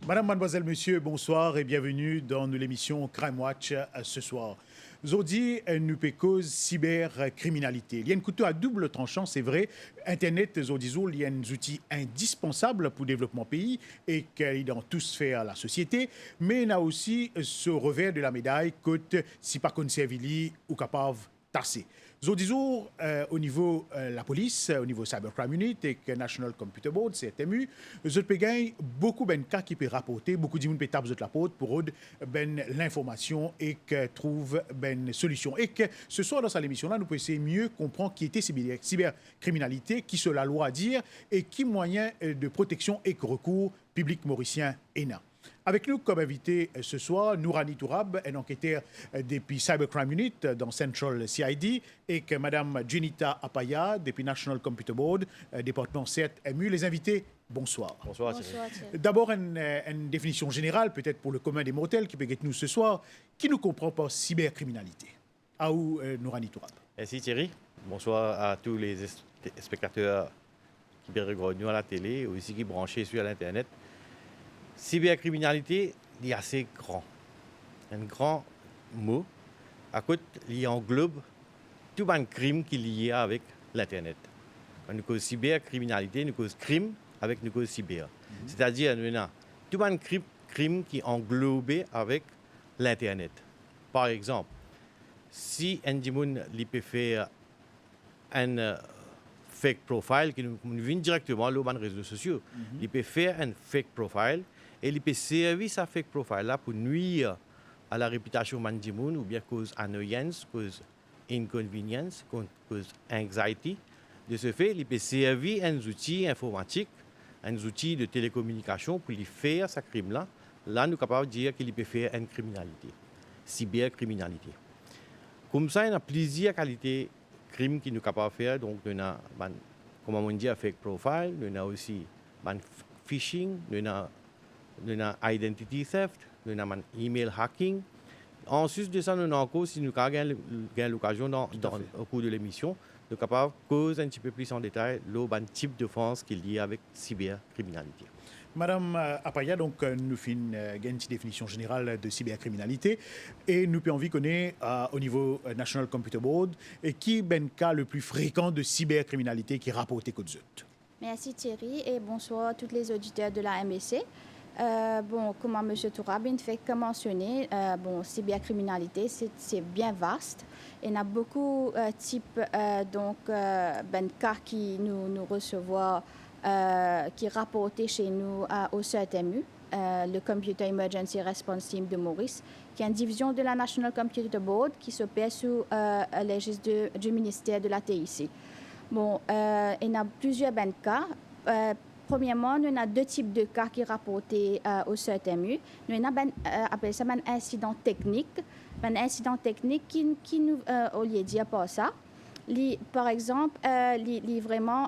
Madame, mademoiselle, monsieur, bonsoir et bienvenue dans l'émission Crime Watch ce soir. Aujourd'hui, nous cause cybercriminalité. Il y a une couteau à double tranchant, c'est vrai. Internet, il y a des outils indispensables pour le développement pays et qu'il dans toute sphère la société. Mais il y a aussi ce revers de la médaille que si pas qu'on servili ou capable tasser. Zodizou, au niveau la police, au niveau Cybercrime Unit et que National Computer Board, CTMU, je peux gagner beaucoup de cas qui peuvent rapporter, beaucoup de gens peuvent taper la porte pour l'information et que trouve une solution. Et que ce soir dans cette émission-là, nous pouvons essayer mieux comprendre qui était cybercriminalité, qui se la loi à dire et qui moyen de protection et recours public mauricien ENA. Avec nous comme invité ce soir, Nourani Tourab, un enquêteur depuis Cybercrime Unit dans Central CID, et que Mme Jenita Apaya, depuis National Computer Board, département CERT-MU. Les invités, bonsoir. Bonsoir. D'abord, une définition générale, peut-être pour le commun des mortels qui peut être nous ce soir, qui nous comprend par cybercriminalité. À où, Nourani Tourab. Merci Thierry. Bonsoir à tous les spectateurs qui regardent nous à la télé et aussi qui branchés sur l'Internet. Cybercriminalité, il est assez grand. Un grand mot. À côté, il englobe tout un crime qui est lié avec l'Internet. Quand nous cause cybercriminalité, nous cause crime avec nous cause cyber. C'est-à-dire, nous avons tout un crime qui est englobé avec l'Internet. Par exemple, si un monde peut faire un fake profile qui nous vient directement sur les réseaux sociaux, il peut faire un fake profile et il peut servir sa fake profile là pour nuire à la réputation de monde ou bien cause annoyance, cause inconvenience, cause anxiety. De ce fait, il peut servir un outil informatique, un outil de télécommunication pour lui faire ce crime là. Là, nous sommes capables de dire qu'il peut faire une criminalité, cybercriminalité. Comme ça, il y a plusieurs qualités de crimes qui nous sommes capables de faire. Donc, nous avons, comme on dit, fake profile, nous avons aussi phishing, nous avons identity theft, nous avons email hacking. Ensuite de ça, nous avons encore, si nous avons l'occasion au cours de l'émission, nous sommes capables de causer un petit peu plus en détail le type d'offense qui est lié avec cybercriminalité. Madame Apaya, donc, nous faisons une définition générale de cybercriminalité et nous pouvons connaître au niveau National Computer Board et qui est le cas le plus fréquent de cybercriminalité qui est rapporté qu'aux autres. Merci Thierry et bonsoir à tous les auditeurs de la MBC. Comme M. Tourabine fait que mentionner, cybercriminalité, c'est bien vaste. Il y a beaucoup de types cas qui nous recevons, qui rapportés chez nous au CERT-MU, le Computer Emergency Response Team de Maurice, qui est une division de la National Computer Board qui s'opère sous l'égide du ministère de la TIC. Il y a plusieurs cas. Premièrement, nous avons deux types de cas qui sont rapportés au CERT-MU. Nous avons appelé ça un incident technique. Un incident technique qui nous, au lieu de dire pas ça, par exemple, vraiment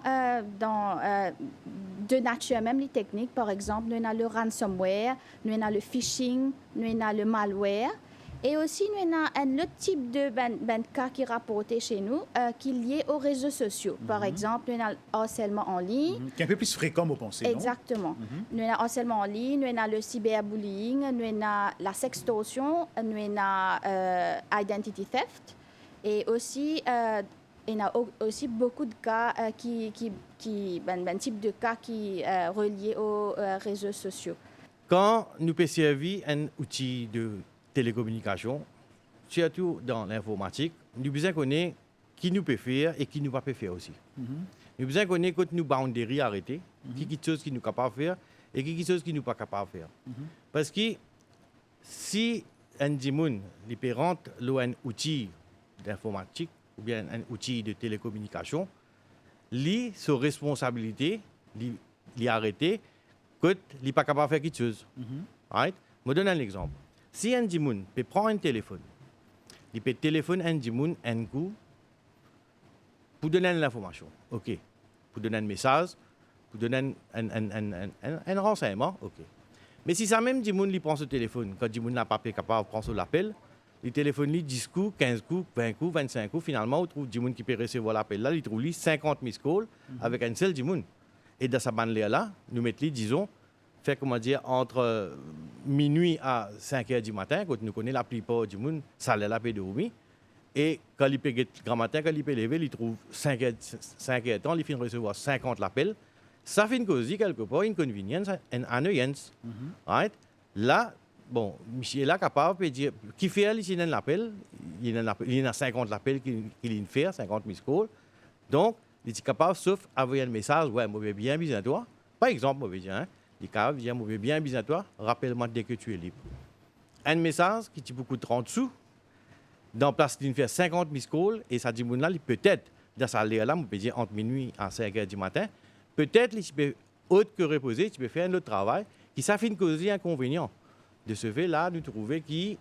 de nature même les techniques. Par exemple, nous avons le ransomware, nous avons le phishing, nous avons le malware. Et aussi, nous avons un autre type de cas qui est rapporté chez nous, qui est lié aux réseaux sociaux. Par exemple, nous avons le harcèlement en ligne. Qui est un peu plus fréquent, vous pensez, Exactement. Nous avons le harcèlement en ligne, nous avons le cyberbullying, nous avons la sextorsion, nous avons identity theft. Et aussi, il y a aussi beaucoup de cas type de cas qui sont reliés aux réseaux sociaux. Quand nous peut servir un outil de télécommunication, surtout dans l'informatique, nous besoin connaître qui nous peut faire et qui nous va pas faire aussi. Nous besoin connaître quand nous boundaries arrêter, qui quelque chose qui nous capable de faire et qui quelque chose qui nous pas capable de faire. Parce que si un dimoun il peut rentrer un outil d'informatique ou bien un outil de télécommunication, lui sa responsabilité, lui arrêter quand il n'est pas capable de faire quelque chose. Right? Je donne un exemple. Si un dimoun peut prendre un téléphone, il peut téléphoner un dimoun un coup pour donner l'information. OK. Pour donner un message, pour donner un renseignement. OK. Mais si ça même dimoun il prend ce téléphone, quand dimoun n'a pas capable de prendre l'appel, il téléphone 10 coups, 15 coups, 20 coups, 25 coups, finalement, on trouve dimoun qui peut recevoir l'appel là, il trouve 50 miss calls avec un seul dimoun. Et dans sa bande là, nous mettons, disons, fait, comment dire, entre minuit à 5 heures du matin, quand nous connaissons la plupart du monde, ça allait la paix de dormir. Et quand il peut grand matin, quand il peut lever, il trouve 5 heures de temps, il finit de recevoir 50 appels. Ça fait une cause, quelque part, une convenience, une annoyance. Right? Là, bon, Michel est là capable de dire, qui fait ici un appel, il y a 50 appels qu'il fait, 50 miss calls. Donc, il est capable, sauf envoyer un message, ouais, moi, bien besoin de toi. Par exemple, moi, bien, il est capable de dire, moi, bien besoin de toi, rappelle-moi dès que tu es libre. Un message qui te coûte 30 sous, dans place d'une fait 50 miss calls, et ça dit, là, peut-être, dans sa là, on peut dire entre minuit à 5 heures du matin, peut-être, tu peux, autre que reposer, tu peux faire un autre travail, qui ça fait une cause inconvénient. De ce fait-là, nous trouvons que,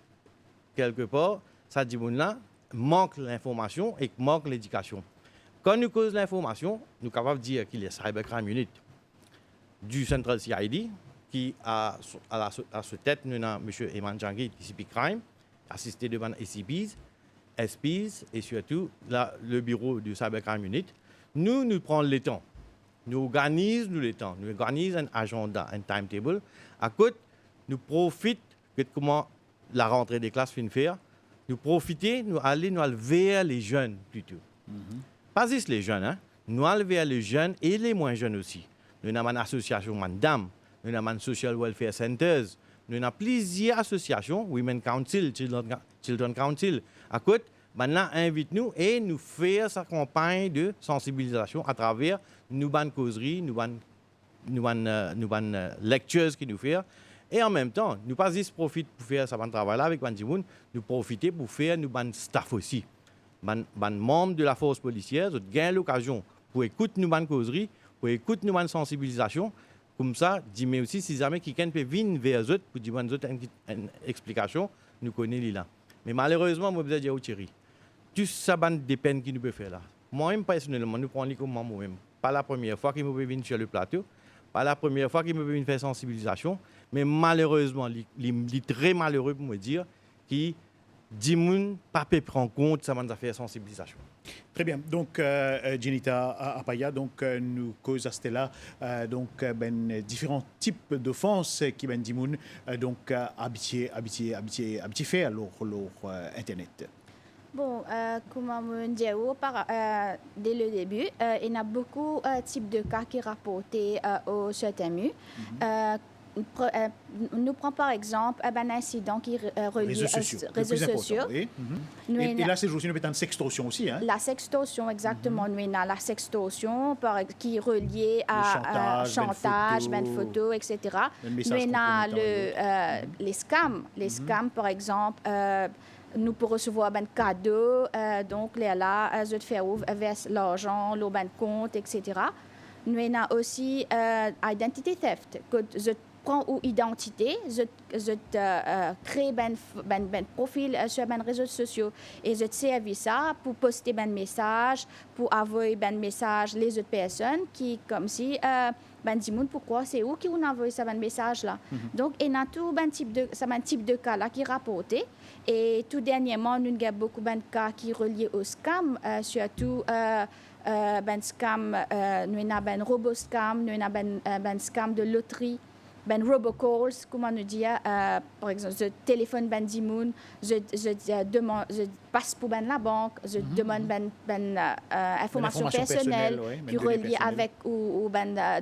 quelque part, ça dit, là, manque l'information et manque l'éducation. Quand nous causons l'information, nous sommes capables de dire qu'il y a Cybercrime Unit du Central CID, qui a à sa tête, nous avons M. Eman Djangui, DCP Crime, assisté devant SCPs, SPs et surtout le bureau du Cybercrime Unit. Nous prenons le temps. Nous organisons le temps. Nous organisons un agenda, un timetable. À côté, nous profitons de comment la rentrée des classes finit faire. Nous profitons, nous allons vers les jeunes plutôt. Pas juste les jeunes, hein? Nous allons vers les jeunes et les moins jeunes aussi. Nous avons une association Madame, nous avons un Social Welfare Centers, nous avons plusieurs associations, Women Council, Children Council. À côté, maintenant, invite-nous et nous faire sa campagne de sensibilisation à travers nos bonnes causeries, nos bonnes lectures qui nous font. Et en même temps, nous pas juste profiter pour faire ce travail-là avec Bandimoun, nous profiter pour faire nos bonnes staff aussi. Les membres de la force policière ont gagné l'occasion pour écouter nos bonnes causeries, pour écouter nos bonnes sensibilisations. Comme ça, dis-moi aussi, si jamais quelqu'un peut venir vers eux pour dire une explication, nous connaissons là. Mais malheureusement, moi, je veux dire, Thierry, tout ça des peines qui nous peut faire là. Moi-même, personnellement, nous prenons comme moi-même. Pas la première fois qu'il me peut venir sur le plateau, pas la première fois qu'il me peut venir faire sensibilisation, mais malheureusement, il est très malheureux pour me dire qu'il dit moun pas peut prendre compte ça m'a fait sensibilisation. Très bien. Donc, Jenita Apaya, donc, nous cause à Stella, donc, différents types d'offenses qui ben dimoun, donc, habitué faire leur Internet. Bon, comme on dit dès le début, il y a beaucoup de types de cas qui sont rapportés au CETMU. Nous prenons par exemple un incident qui est relié aux réseaux sociaux. Oui. Et là, c'est aussi une sextorsion aussi. Hein? La sextorsion, exactement. Nous avons la sextorsion qui est reliée à chantage, photos, etc. Nous avons les scams. Les scams, par exemple, nous pouvons recevoir un cadeau, donc là, je te fais verser l'argent, le compte, etc. Nous avons aussi identity theft. Je prends une identité, je crée un profil sur les réseaux sociaux et je te servis ça pour poster un message, pour envoyer un message les autres personnes qui, comme si, dis-moi pourquoi c'est eux qui ont envoyé ce message-là. Donc, il y a tout un type de cas là qui est rapporté. Et tout dernièrement, nous avons beaucoup de cas qui sont reliés au scam, surtout scam, nous avons un roboscam, nous avons un scam de loterie. Robocalls, comment nous dire, par exemple, je téléphone Dimoun, je passe pour la banque, je demande information personnelle qui reliée avec ou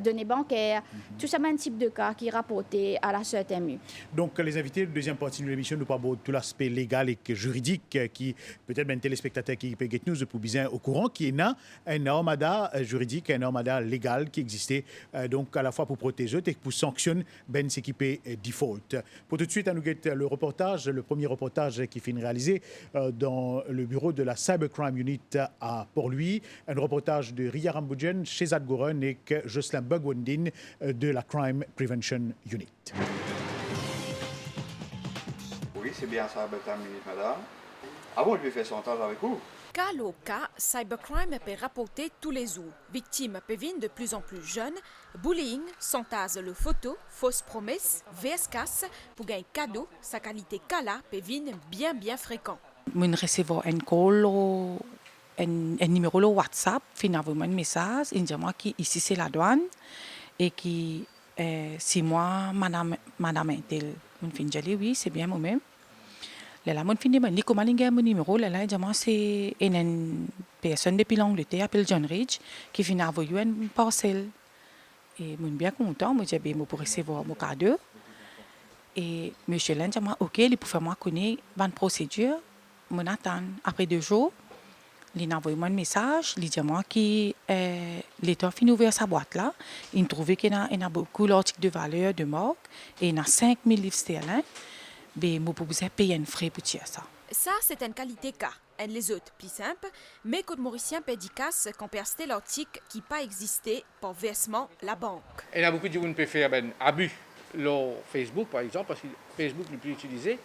données bancaires. Tout ça, un type de cas qui est rapporté à la CETMU. Donc, les invités de deuxième partie de l'émission nous parlent de tout l'aspect légal et juridique qui, peut-être, un téléspectateur qui peut être nous pour bien au courant, qui est un armada juridique, un armada légal qui existait, donc, à la fois pour protéger et pour sanctionner s'équiper default. Pour tout de suite, à nous guetter le premier reportage qui finit réalisé dans le bureau de la Cybercrime Unit à Port-Louis. Un reportage de Ria Ramboujen, Shezad Goren et Jocelyn Bugwendin de la Crime Prevention Unit. Oui, c'est bien Cybercrime Unit, madame. Ah bon, je vais faire son temps avec vous. Cas au cas, cybercrime peut rapporter tous les jours. Victimes peuvent venir de plus en plus jeunes. Bullying, chantage de photos, fausses promesses, VSCAS, pour gagner cadeau, sa qualité cala peut venir bien fréquent. Je reçois un call, un numéro de WhatsApp, finalement un message, il dit moi qui ici c'est la douane et qui si moi, madame Intel, mon fin de oui, c'est bien moi-même. Là, mon fin de mon comment mon numéro, là, c'est une personne depuis l'Angleterre, appelle John Ridge, qui vient envoyer une parcelle. Et je suis bien content, moi, j'ai bien pour recevoir mon cadeau. Et monsieur Len, OK, il peut faire moi connaître une procédure. Je attends. Après 2 jours, il a envoyé moi un message, il dit moi que l'État a ouvert sa boîte là. Il trouvait qu'il y a beaucoup d'articles de valeur de marque et il y a 5 000 livres sterling. Mais je peux payer un frais pour ça. Ça, c'est une qualité K. Et les autres, plus simple, mais que Mauricien pédicace qu'on peut acheter l'article qui pas existé pour versement la banque. Il y a beaucoup de gens qui peuvent faire un abus sur Facebook, par exemple, parce que Facebook est le plus utilisé.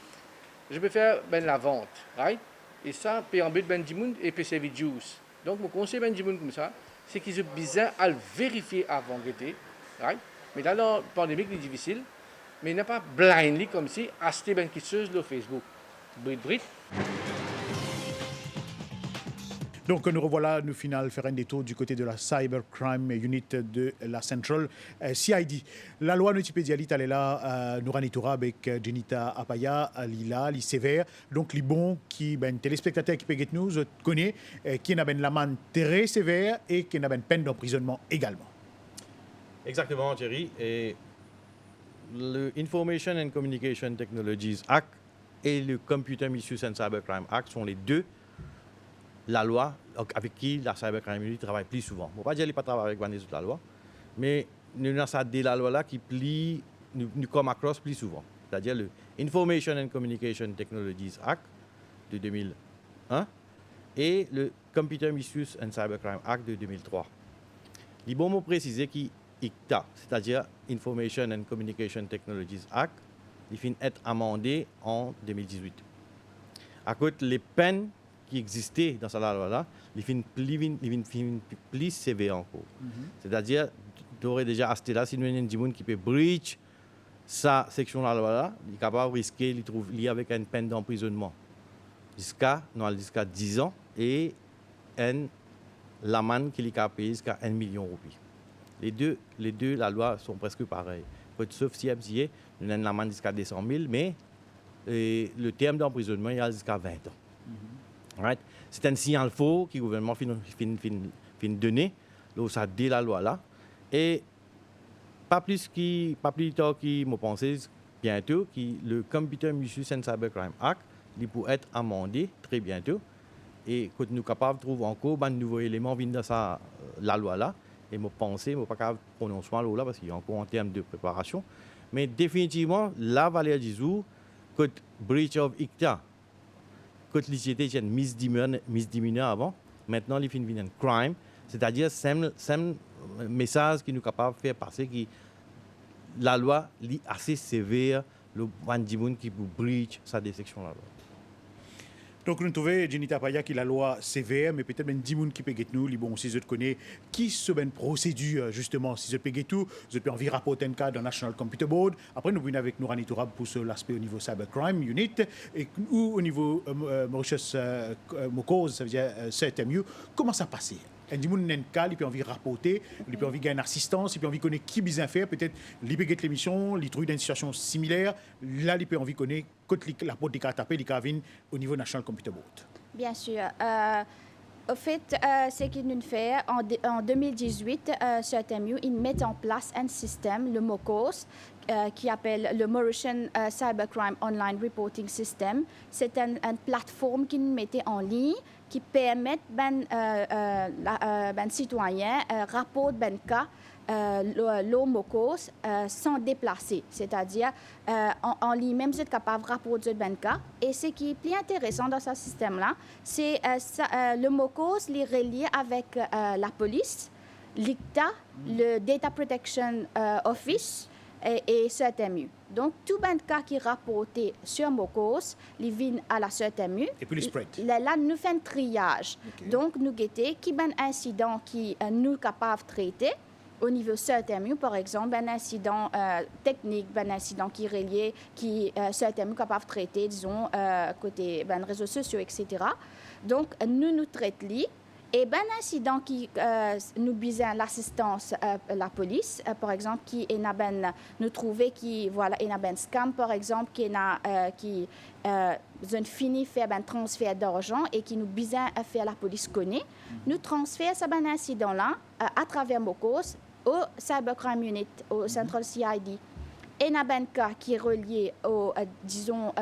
Je peux faire la vente, right? Et ça, peut en but du monde et peut servir juice. Donc, mon conseil du monde comme ça, c'est qu'ils ont besoin à le vérifier avant de guetter, right? Mais dans la pandémie, c'est difficile. Mais il n'y a pas blindly comme si acheter quelque chose sur Facebook. Brit. Donc nous revoilà, nous final faire un détour du côté de la Cybercrime Unit de la Central CID. La loi Notipédialit, elle est là, nous ranitoura avec Jenita Apaya, Lila, li sévère. Donc les bons qui, téléspectateurs qui peuvent nous connaissent, qui n'a ben l'amende très sévère et qui n'a ben peine d'emprisonnement également. Exactement, Thierry. Et le Information and Communication Technologies Act et le Computer Misuse and Cybercrime Act sont les deux la loi avec qui la Cybercrime Unit travaille plus souvent. Je ne vais pas dire qu'elle ne pas travailler avec les autres la loi, mais nous avons ça la loi là qui plie, nous comme across plus souvent. C'est-à-dire le Information and Communication Technologies Act de 2001 et le Computer Misuse and Cybercrime Act de 2003. Il est bon de préciser qu'ICTA, c'est-à-dire Information and Communication Technologies Act, il finit être amendé en 2018. À côté les peines qui existaient dans cette loi-là, il finit plus sévère encore. C'est-à-dire, tu aurais déjà acheté là, si nous avons un gens qui peut breach sa section de la loi-là, il est capable de risquer, il trouve lié avec une peine d'emprisonnement jusqu'à 10 ans et l'amende qu'il est capable de payer jusqu'à 1 million de roupies. Les deux, la loi sont presque pareilles. Sauf si nous avons une amende jusqu'à 200 000, mais le terme d'emprisonnement il y a jusqu'à 20 ans. Right? C'est un signal faux que le gouvernement fin donner, ça dit la loi là. Et pas plus tard qu'il m'a pensé bientôt que le Computer Misuse and Cybercrime Act il pourrait être amendé très bientôt. Et quand nous sommes capables de trouver encore un nouveau élément dans la loi là, et je pense que je ne pas capable de prononcer la loi là parce qu'il y a encore en termes de préparation. Mais définitivement, la valeur du jour, que breach of ICTA, quand l'ICT était une misdemeanor avant, maintenant il finit un crime, c'est-à-dire c'est un message qui nous est capable de faire passer que la loi est assez sévère, le bandit qui peut breach sa section de la loi. Donc nous trouvons Jenita Apaya qui la loi sévère, mais peut-être même 10 personnes qui peuvent nous, les bons si je connais qui se ben procédure justement si je peux tout, je peux envie rapporter un cas dans National Computer Board. Après nous venons avec Nourani Tourab pour l'aspect au niveau Cybercrime Unit et ou au niveau Mauritius Mocause, ça veut dire CTMU. Comment ça passe? Un monde un cas, il peut envie rapporter, il peut envie gagner une assistance, il peut envie connaître qui bien faire, peut-être il peut gagner l'émission, il trouve une situation similaire, là il peut envie connaître la porte des cas tapés, des cas au niveau National Computer Board. Bien sûr. Au fait, ce qu'ils nous fait en 2018, sur TMU, ils mettent en place un système, le MOCOS, qui appelle le Mauritian Cybercrime Online Reporting System. C'est une plateforme qu'ils mettent en ligne qui permet aux citoyens rapporter ben cas le MOCOS sans déplacer, c'est-à-dire en lui-même vous êtes capable de rapporter ben cas. Et ce qui est plus intéressant dans ce système-là, c'est le MOCOS est relié avec la police, l'ICTA, le Data Protection Office et CERTMU. Donc, tout le cas qui est rapporté sur MOCOS, il vient à la CERTMU. Et puis, le spread. Là, nous faisons un triage. Okay. Donc, nous guettons qui est un incident qui nous est capable de traiter. Au niveau CERTMU, par exemple, un incident technique, un incident qui est relié, qui CERTMU est capable de traiter, disons, côté réseaux sociaux, etc. Donc, nous traitons Et ben incident qui nous besoin l'assistance la police par exemple qui est ben nous trouver qui voilà est ben scam par exemple qui zone fini faire ben transfert d'argent et qui nous besoin faire la police connaît nous transfère ça ben incident là à travers Mokos au Cybercrime Unit au Central CID et n'a ben cas qui est relié au disons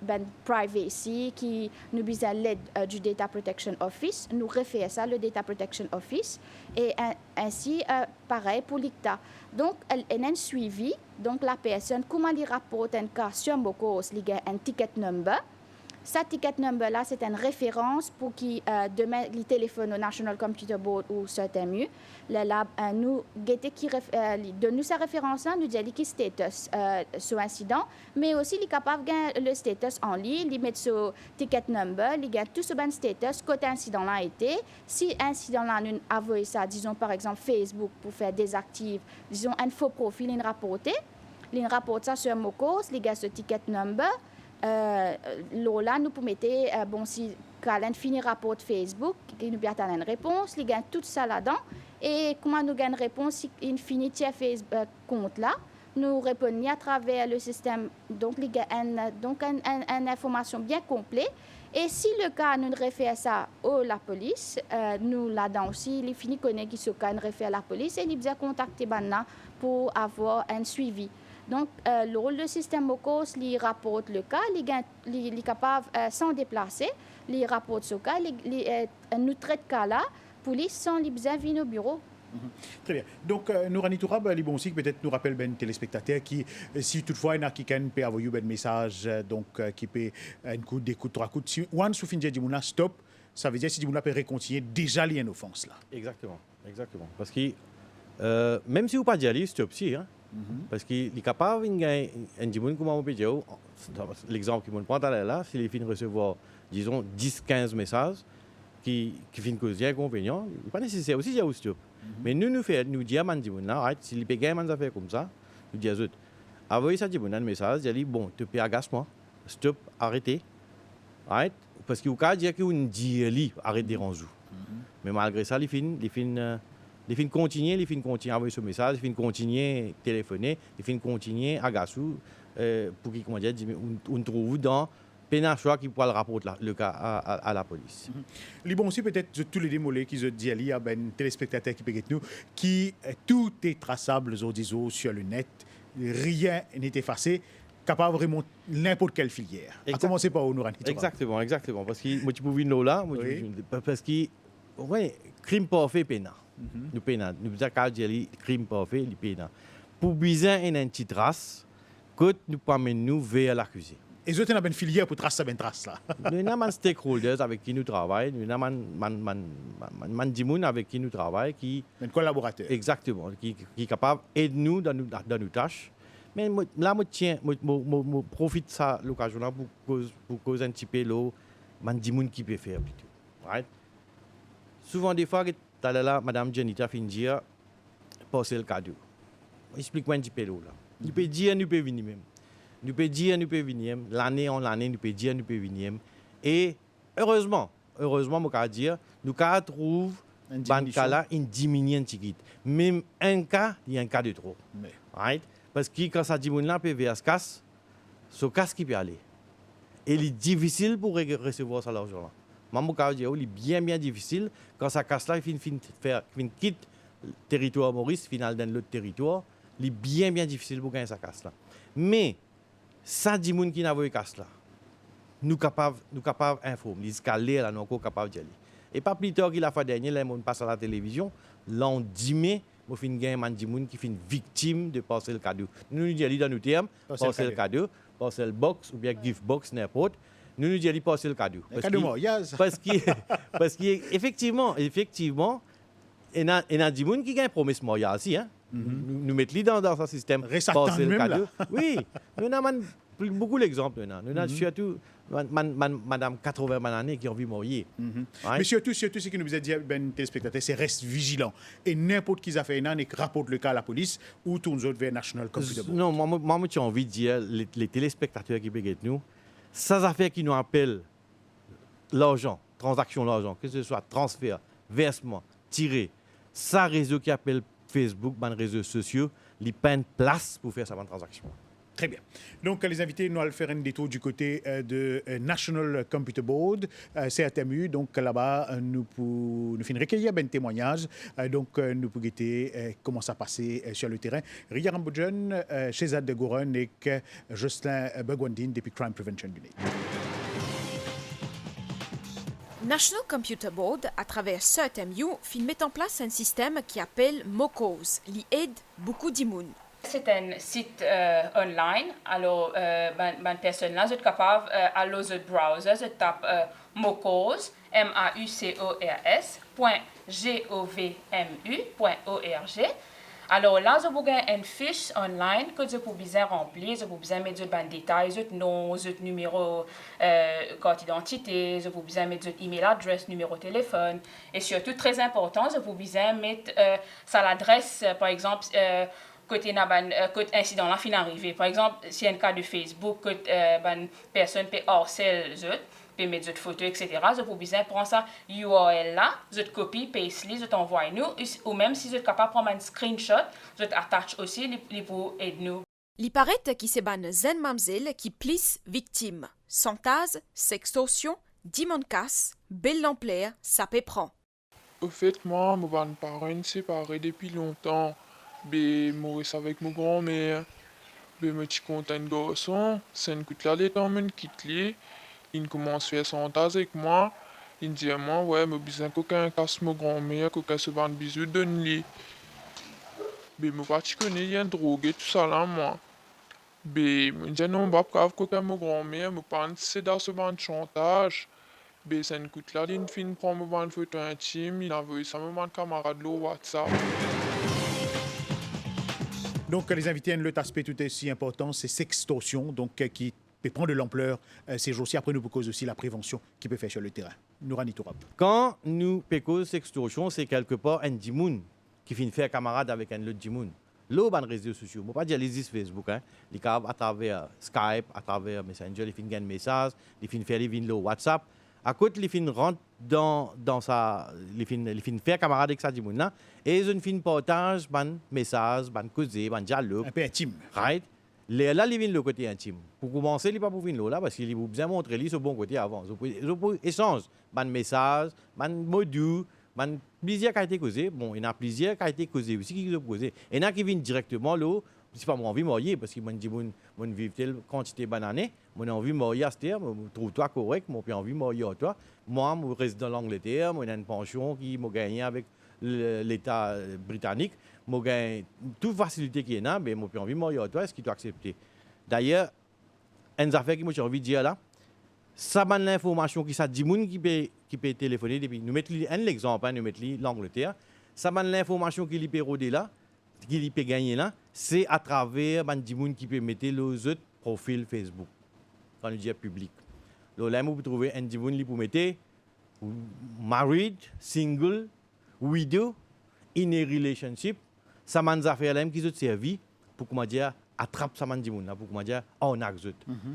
ben privacy qui nous besoin l'aide du Data Protection Office nous réfère ça le Data Protection Office et ainsi pareil pour l'ICTA donc elle a un suivi donc la personne comment il rapporte un cas sur Mokos il y a un ticket number. Ce ticket number là c'est une référence pour qui demain les téléphones au National Computer Board ou certains mieux là nous guetter qui donne nous sa référence là nous dit qui status sur incident mais aussi il est capable de le status en ligne il met ce ticket number il gagne tout ce bon status côté incident là a été si incident là nous avons ça disons par exemple Facebook pour faire désactive disons un faux profil il rapporte ça sur Mokos il gagne ce ticket number là nous pouvons mettre bon si Kalen finit rapport Facebook qui nous bien une réponse il gagne tout ça là-dedans et comment nous gagne réponse si il finit Facebook compte là nous répondons à travers le système donc il gagne donc une information bien complète et si le cas nous réfère ça la police nous là-dedans aussi il finit connaît qui ce cas nous réfère la police et il bien contacter Banna pour avoir un suivi. Donc, le rôle du système Mokos, il rapporte le cas, il est capable sans déplacer, il rapporte ce cas, nous traite le cas là, police sans besoin venir au bureau. Très bien. Donc, Nourani Tourab, les bons aussi, peut-être nous rappelle ben téléspectateurs qui, si toutefois il y en a qui peut envoyer un message, donc qui peut un coup, des coups, trois coups. Si one sous fin de Dimouna stop, ça veut dire si Dimouna peut continuer déjà il y a une offense là. Exactement. Parce que même si vous pas d'y aller, stop si, hein. Parce qu'il est capable de dire comment on peut dire, l'exemple qu'il me prend là, s'il finit de recevoir, disons, 10-15 messages qui finissent causer inconvénients, il n'est pas nécessaire aussi de stop. Mais nous disons à Mandimoun là, s'il peut gagner des affaires comme ça, nous disons aux autres, envoyez ça un message, il dit bon, tu peux agace-moi, stop, arrêtez. Right? Parce qu'il y a dire qu'il dit arrête de déranger. Mais malgré ça, il finit continuer à envoyer ce message, il finit continuer à téléphoner, il finit continuer à agacer pour qu'il on trouve dans pénachois qui pourra le rapporter le cas à la police. Les bons aussi peut-être tous les démolés qui se disent à ben téléspectateurs qui peuvent nous qui tout est traçable aux sur le net, rien n'est effacé, capable de remonter n'importe quelle filière. À commencer par Nourani. Exactement, parce que moi tu peux venir là, parce que ouais, crime pas fait pénal. Nous pénal, nous avons dit crime pas fait, il pénal. Pour bien une petite trace, que nous pouvons nous vers l'accusé. Et vous avez une filière pour tracer cette trace là. Nous avons des stakeholders avec qui nous travaillons, nous avons des gens avec qui nous travaillons, qui un collaborateur. Exactement, qui est capable d'aider nous dans nos tâches. Mais là, je profite de ça l'occasion pour causer un petit peu l'eau, des gens qui peuvent faire plutôt. Right? Souvent des fois, là, Madame Janita finit dire passer le cadeau. Explique-moi un petit peu l'eau là. Nous peut dire, nous peut venir même. Nous peut dire, nous peut venir. L'année en l'année, nous peut dire, nous peut venir. Et heureusement, moi je dire, nous trouve dans ce cas-là une diminution. Même un cas, il y a un cas de trop. Right? Parce que quand ça dit là peut vers ce casse qui peut aller. Et il est difficile pour recevoir ça l'argent là. Maman dire il est bien difficile quand ça casse là, il quitte le territoire Maurice, final dans l'autre territoire, il est bien difficile pour gagner ça casse là. Mais ça dit moun qui n'a pas casse là. Nous capables informer, les escaliers là nous encore capable d'y aller. Et pas plus tard qu'il a fait dernier là on passe à la télévision, là on dit mais moi fin gagne man di moun qui fin victime de passer le cadeau. Nous dit dans nos termes passer le cadeau, passer le box ou bien gift box n'importe. Nous dit passer le cadeau. Parce que effectivement et a di moun qui gagne promesse mariage aussi hein. Nous mettons dans ce système passer le cadeau. Oui, nous avons beaucoup d'exemples nous avons surtout madame 80 années qui ont vu mourir. Mais surtout ce que nous vous a dit ben téléspectateurs, c'est reste vigilant et n'importe qui a fait un an et rapporte le cas à la police ou tourne vers National Computer Board. Non, moi j'ai envie de dire les téléspectateurs qui regardent nous, ça affaire qui nous appellent l'argent, transaction d'argent, que ce soit transfert, versement, tiré, ça réseau qui appelle Facebook, les réseaux sociaux, ils prennent place pour faire sa transaction. Très bien. Donc, les invités, nous allons faire un détour du côté de National Computer Board, CATMU. Donc, là-bas, nous finissons recueillir un témoignage. Donc, nous pouvons guetter comment ça passait sur le terrain. Ria Rambodjon, Shezad de Gouron et Jocelyn Begwandine depuis Crime Prevention Unit. National Computer Board, à travers CERTMU, met en place un système qui appelle MoCause, qui aide beaucoup d'immunes. C'est un site online. Alors, ben personne là, vous êtes capable, à l'autre browser, vous tape MoCause, MAUCORS.govmu.org. Alors là, vous avez une fiche online que vous pouvez bien remplir, vous pouvez mettre des détails, votre nom, votre numéro carte d'identité, vous pouvez mettre votre email adresse, numéro de téléphone. Et surtout, très important, vous pouvez mettre ça l'adresse, par exemple, côté incident là fin arrivé. Par exemple, si y a un cas de Facebook, que personne peut harceler les autres, peut mettre des photos, etc. Vous pouvez prendre ça URL là, vous copie, paste, vous envoie nous, ou même si vous êtes capable de prendre un screenshot, vous attache aussi pour aider nous. Il paraît qu'il se ban zen mamzelle qui plisse victime. Santage, sextorsion, diamant casse, belle l'ampleur, ça peut prendre. Au fait, moi, mes parents séparés depuis longtemps. Maurice avec mon grand-mère. Je suis content de garçon. C'est une coup de la lettre, je quitte lui. Il commence à faire son tas avec moi. Il dit à moi, ouais, mais besoin qu'aucun casse mon grand-mère, qu'aucun se vende bisous de lui. Mais moi, je connais, il y a une drogue et tout ça là, moi. Mais je dis non, pas grave, qu'aucun mon grand-mère, je pense que c'est dans ce bande chantage. Mais c'est une coup de la lettre, il finit prendre mon bande photo intime, il a envoyé ça à mon camarade le WhatsApp. Donc, les invités, l'autre aspect tout aussi important, c'est sextorsion, donc qui peut prendre de l'ampleur ces jours-ci. Après, nous proposons aussi la prévention qui peut faire sur le terrain. Nourani Tourab. Quand nous pécons sextorsion, c'est quelque part un dimoun qui finit faire camarade avec un autre dimoun. Là, dans les réseaux sociaux, je ne vais pas dire les Facebook, hein. Les cas à travers Skype, à travers Messenger, ils finissent gagner message, ils finissent faire le WhatsApp. À côté, ils finissent rentrent dans sa, ils finissent faire camarade avec sa dimoun là, et ils finissent partage, ban message, ban causer, ban dialogue. Un peu intime. Right? Là, ils viennent le côté intime. Pour commencer, ils ne pas pour venir là parce qu'ils ont besoin de montrer ce bon côté avant. Ils ont échange, ban message, ban module, ban plusieurs qui ont été causés. Bon, il y en a plusieurs qui ont été causés aussi qui ont posé. Il y en a qui viennent directement là. C'est pas mon envie de mourir parce que moi dis mon vivre telle quantité banane, mon envie de mourir à ce terme, trouve toi correct, mon envie de mourir à toi. Moi, je reste dans l'Angleterre, moi j'ai une pension qui m'a gagné avec l'État britannique, moi gagne toute facilité qui est là, mais mon envie de mourir à toi, est-ce qu'il doit accepter? D'ailleurs, une affaire que moi j'ai envie de dire là, ça ban l'information qui ça dit moun qui peut téléphoner depuis nous mettre un exemple, nous mettre l'Angleterre, ça ban l'information qui peut rôder là. Qui peut gagner là, c'est à travers des gens qui peuvent mettre les autres profils Facebook. Quand on dit public. Là, vous pouvez trouver un gens qui peut mettre married, single, widow, in a relationship. Ça m'a des affaires qui ont servi pour comment dire attrape ça m'a gens là pour comment dire on a autres.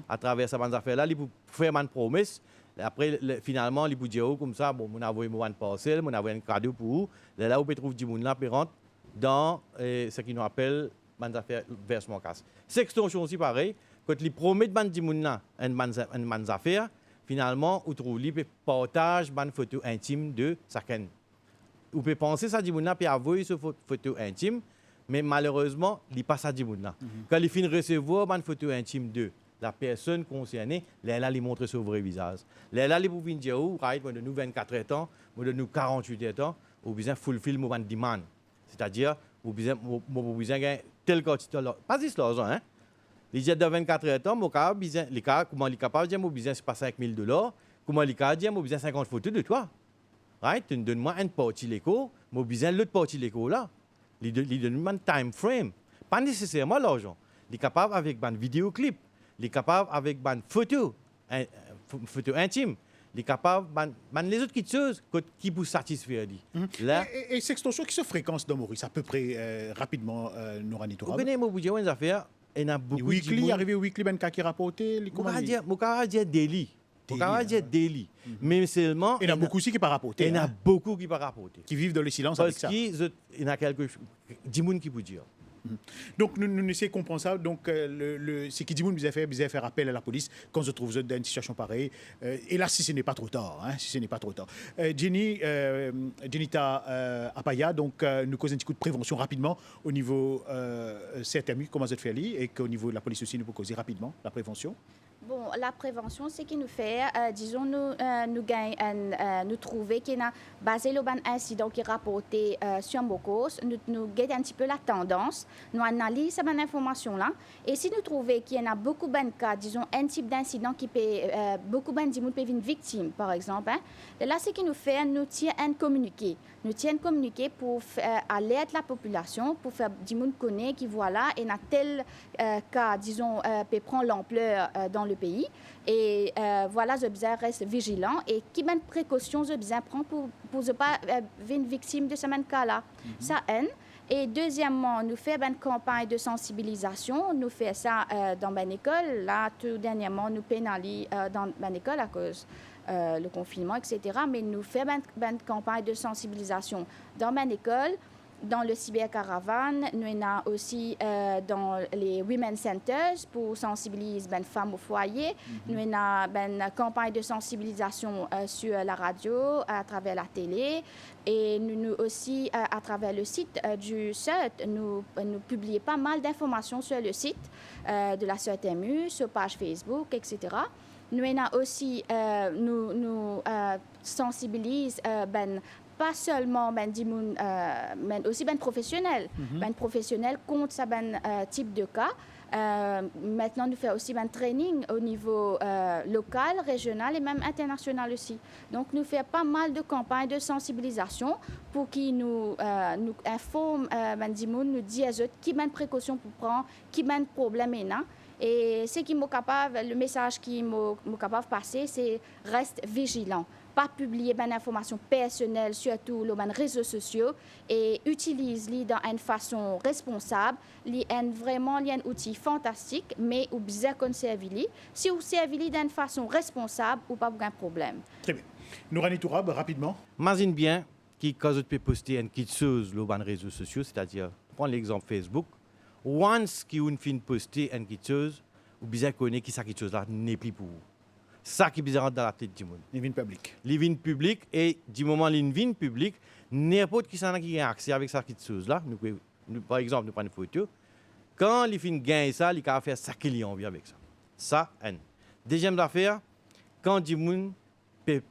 À travers ça m'a affaires là, ils peuvent faire une promesse. Après finalement, ils peuvent dire comme ça, bon, on a envoyé une parcelle, on a envoyé un cadeau pour vous. Là, vous pouvez trouver des gens là qui rentrent dans ce qu'ils nous appellent des affaires versement casse. Sextorsion aussi pareil, quand ils promettent des gens une affaire, finalement, vous trouvez qu'ils partagent des photos intimes de chacun. Vous pouvez penser que ces gens peut avoir ce photo intime, mais malheureusement, ils ne passent pas à ces gens. Quand ils finissent de recevoir une photo intime de la personne concernée, là, ils montrent son vrai visage. Là, ils peuvent dire, right, moi, de nous 24 ans, moi, de nous 48 ans, ou bien fulfill mon demand. C'est-à-dire, vous avez besoin de tel quantité. Pas juste l'argent, hein. Les gens de 24 ans, comment ils sont capables de dire, vous besoin de pas $5,000. Comment ils sont capables de dire, vous besoin de 50 photos de toi. Right? Tu donnes-moi une partie de l'écho, vous besoin de l'autre partie de l'écho là. Ils donnent un time frame. Pas nécessairement l'argent. Ils sont capables avec un vidéoclip. Ils sont capables avec une photo intime. Les capables, les autres choses qui vous satisfaire. Là, et sextorsion qui se fréquence dans Maurice, à peu près rapidement, Nourani Tourab. Vous connaissez, vous affaires, il y a beaucoup de weekly, arrivé au weekly, ben qui rapporté, comment dire daily. On va dire daily. Mais seulement... Il y en a beaucoup aussi qui ne pas rapporter. Il y en a beaucoup qui ne pas rapporter. Qui vivent dans le silence avec Parce ça. qu'il y en a quelques... 10 personnes qui peuvent dire. Donc, nous essayons de comprendre ça. Donc, ce qui dit, vous avez fait appel à la police quand se trouve dans une situation pareille. Et là, si ce n'est pas trop tard. Si ce n'est pas trop tard. Jenita Apaya, donc, nous causons un petit coup de prévention rapidement au niveau CRTMU, comment vous fait et qu'au niveau de la police aussi, nous pouvons causer rapidement la prévention. Bon, la prévention, c'est qui nous fait, disons, nous trouver qu'il y a basé le incident qui est rapporté sur Mokos, nous guettons un petit peu la tendance, nous analysons cette information-là, et si nous trouvons qu'il y en a beaucoup de cas, disons, un type d'incident qui peut, beaucoup de gens peuvent être victimes, par exemple, là, ce qui nous fait, nous tient un communiqué. Nous tiens communiquer pour alerter la population, pour faire du monde connaître qui voilà, et dans tel cas, disons, peut prendre l'ampleur dans le pays. Et voilà, je besoin reste vigilant et qui même précautions je besoin prendre pour ne pas être victime de ce même cas-là. Ça aide. Et deuxièmement, nous faisons une campagne de sensibilisation. Nous faisons ça dans une école. Là, tout dernièrement, nous pénalisons dans une école à cause le confinement, etc. Mais nous faisons une campagne de sensibilisation dans une école, dans le cybercaravane. Nous avons aussi dans les Women Centers pour sensibiliser les femmes au foyer. Nous avons une campagne de sensibilisation sur la radio, à travers la télé. Et nous aussi, à travers le site du CERT, nous publions pas mal d'informations sur le site de la CERTMU, sur page Facebook, etc. Nous avons aussi, nous sensibilisons pas seulement mais aussi professionnels, professionnels contre ce type de cas. Maintenant, nous faisons aussi un training au niveau local, régional et même international aussi. Donc, nous faisons pas mal de campagnes de sensibilisation pour qu'ils nous informent, nous disent qui mène précaution pour prendre, qui mène problème maintenant. Et ce qui le message qui est capable de passer, c'est reste vigilant. Pas publier des informations personnelles, surtout sur les réseaux sociaux, et utilise-les dans une façon responsable. Vraiment, un outil fantastique, mais ou bien conserver-les. Si vous servez d'une façon responsable, ou pas aucun problème. Très bien. Nourani Tourab, rapidement. Imagine bien quand vous pouvez poster une petite chose sur les réseaux sociaux, c'est-à-dire, prendre l'exemple Facebook. Once qu'on finit de poster une petite chose, vous bien connaître que cette chose-là n'est plus pour vous. Ça qui est bizarre dans la tête du monde. Les vignes publiques. Les vignes publiques, et du moment où les vignes publiques, n'importe qui a accès avec cette chose-là. Par exemple, nous prenons une photo. Quand les filles gagnent ça, ils peuvent faire ça qu'ils ont envie avec ça. Ça, un. Deuxième affaire, quand du monde peut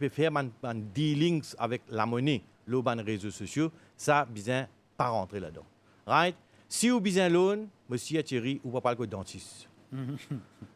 faire un dealing avec la monnaie, les réseaux sociaux, ça, besoin pas rentrer là-dedans. Right? Si vous avez besoin de loan, monsieur Thierry, vous ne pouvez pas aller au dentiste.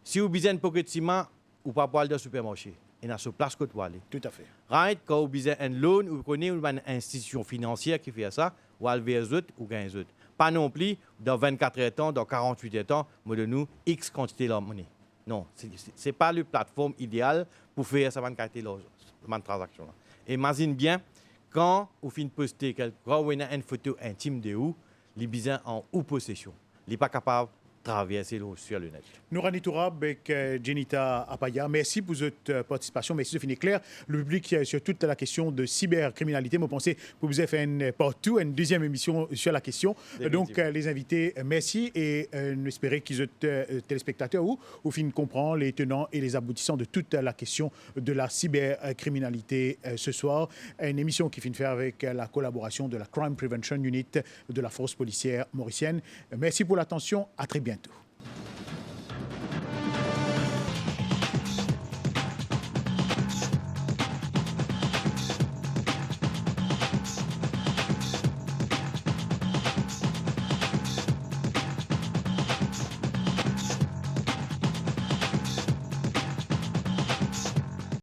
Si vous avez besoin de pocket ciment, vous ne pouvez pas aller au supermarché. Il y a sur place que vous aller. Tout à fait. Right? Quand vous avez besoin d'un loan, vous connaissez une institution financière qui fait ça, vous allez vers eux ou gagner eux. Pas non plus, dans 24 heures de temps, dans 48 heures de temps, vous donnez X quantité de monnaie. Non, ce n'est pas la plateforme idéale pour faire cette quantité de transaction. Imagine bien, quand vous finissez de poster quand vous avez une photo intime de vous, les besoins en ou possession. Il n'est pas capable de traverser sur le net. Nourani Tourab avec Jenita Apaya, merci pour votre participation. Merci de finir clair. Le public sur toute la question de cybercriminalité. Moi, je pensais que vous avez fait une deuxième émission sur la question. Donc, les invités, merci et nous espérons qu'ils sont téléspectateurs ou fin comprendre les tenants et les aboutissants de toute la question de la cybercriminalité ce soir. Une émission qui finit faire avec la collaboration de la Crime Prevention Unit de la force policière mauricienne. Merci pour l'attention. À très bientôt.